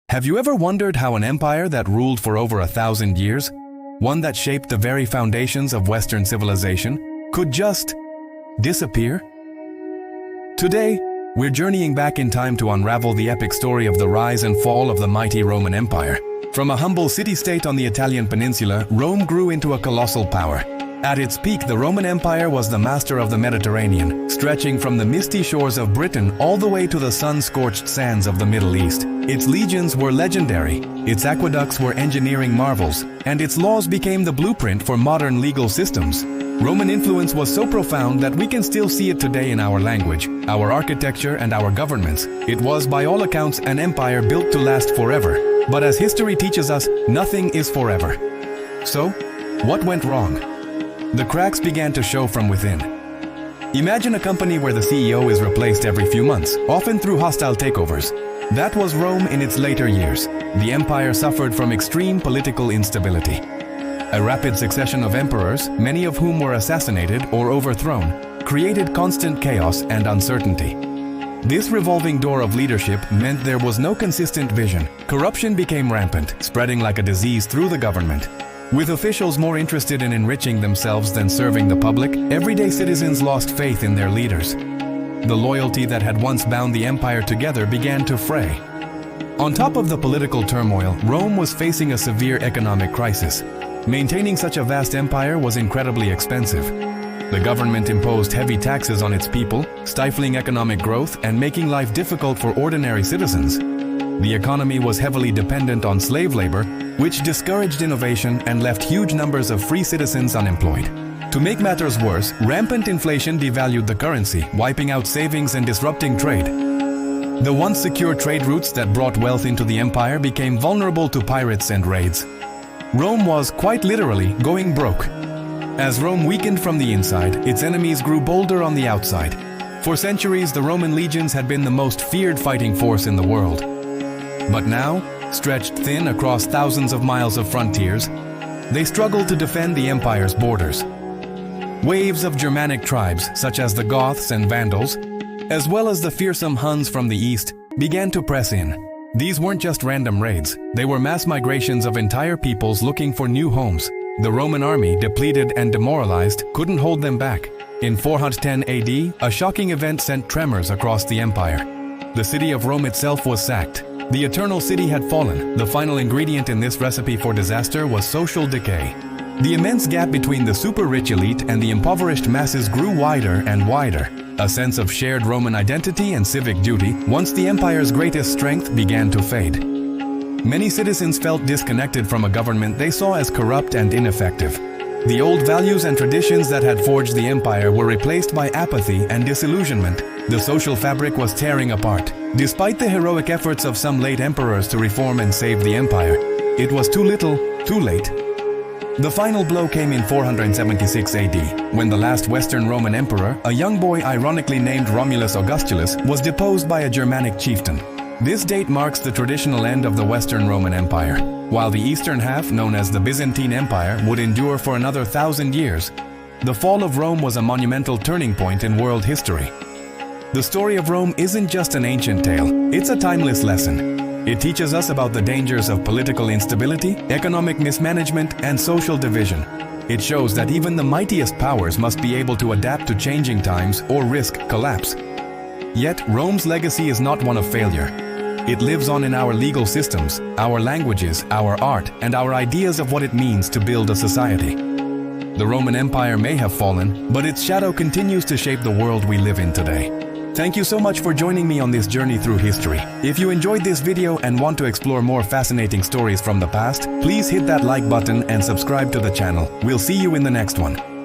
Have you ever wondered how an empire that ruled for over 1,000 years, one that shaped the very foundations of Western civilization, could just disappear? Today, we're journeying back in time to unravel the epic story of the rise and fall of the mighty Roman Empire. From a humble city-state on the Italian peninsula, Rome grew into a colossal power. At its peak, the Roman Empire was the master of the Mediterranean, stretching from the misty shores of Britain all the way to the sun-scorched sands of the Middle East. Its legions were legendary, its aqueducts were engineering marvels, and its laws became the blueprint for modern legal systems. Roman influence was so profound that we can still see it today in our language, our architecture, and our governments. It was, by all accounts, an empire built to last forever. But as history teaches us, nothing is forever. So, what went wrong? The cracks began to show from within. Imagine a company where the CEO is replaced every few months, often through hostile takeovers. That was Rome in its later years. The empire suffered from extreme political instability. A rapid succession of emperors, many of whom were assassinated or overthrown, created constant chaos and uncertainty. This revolving door of leadership meant there was no consistent vision. Corruption became rampant, spreading like a disease through the government. With officials more interested in enriching themselves than serving the public, everyday citizens lost faith in their leaders. The loyalty that had once bound the empire together began to fray. On top of the political turmoil, Rome was facing a severe economic crisis. Maintaining such a vast empire was incredibly expensive. The government imposed heavy taxes on its people, stifling economic growth and making life difficult for ordinary citizens. The economy was heavily dependent on slave labor, which discouraged innovation and left huge numbers of free citizens unemployed. To make matters worse, rampant inflation devalued the currency, wiping out savings and disrupting trade. The once secure trade routes that brought wealth into the empire became vulnerable to pirates and raids. Rome was, quite literally, going broke. As Rome weakened from the inside, its enemies grew bolder on the outside. For centuries, the Roman legions had been the most feared fighting force in the world. But now, stretched thin across thousands of miles of frontiers, they struggled to defend the empire's borders. Waves of Germanic tribes, such as the Goths and Vandals, as well as the fearsome Huns from the east, began to press in. These weren't just random raids, they were mass migrations of entire peoples looking for new homes. The Roman army, depleted and demoralized, couldn't hold them back. In 410 AD, a shocking event sent tremors across the empire. The city of Rome itself was sacked. The eternal city had fallen. The final ingredient in this recipe for disaster was social decay. The immense gap between the super-rich elite and the impoverished masses grew wider and wider. A sense of shared Roman identity and civic duty, once the empire's greatest strength, began to fade. Many citizens felt disconnected from a government they saw as corrupt and ineffective. The old values and traditions that had forged the empire were replaced by apathy and disillusionment. The social fabric was tearing apart. Despite the heroic efforts of some late emperors to reform and save the empire, it was too little, too late. The final blow came in 476 AD, when the last Western Roman emperor, a young boy ironically named Romulus Augustulus, was deposed by a Germanic chieftain. This date marks the traditional end of the Western Roman Empire. While the eastern half, known as the Byzantine Empire, would endure for another 1,000 years, the fall of Rome was a monumental turning point in world history. The story of Rome isn't just an ancient tale, it's a timeless lesson. It teaches us about the dangers of political instability, economic mismanagement, and social division. It shows that even the mightiest powers must be able to adapt to changing times or risk collapse. Yet, Rome's legacy is not one of failure. It lives on in our legal systems, our languages, our art, and our ideas of what it means to build a society. The Roman Empire may have fallen, but its shadow continues to shape the world we live in today. Thank you so much for joining me on this journey through history. If you enjoyed this video and want to explore more fascinating stories from the past, please hit that like button and subscribe to the channel. We'll see you in the next one.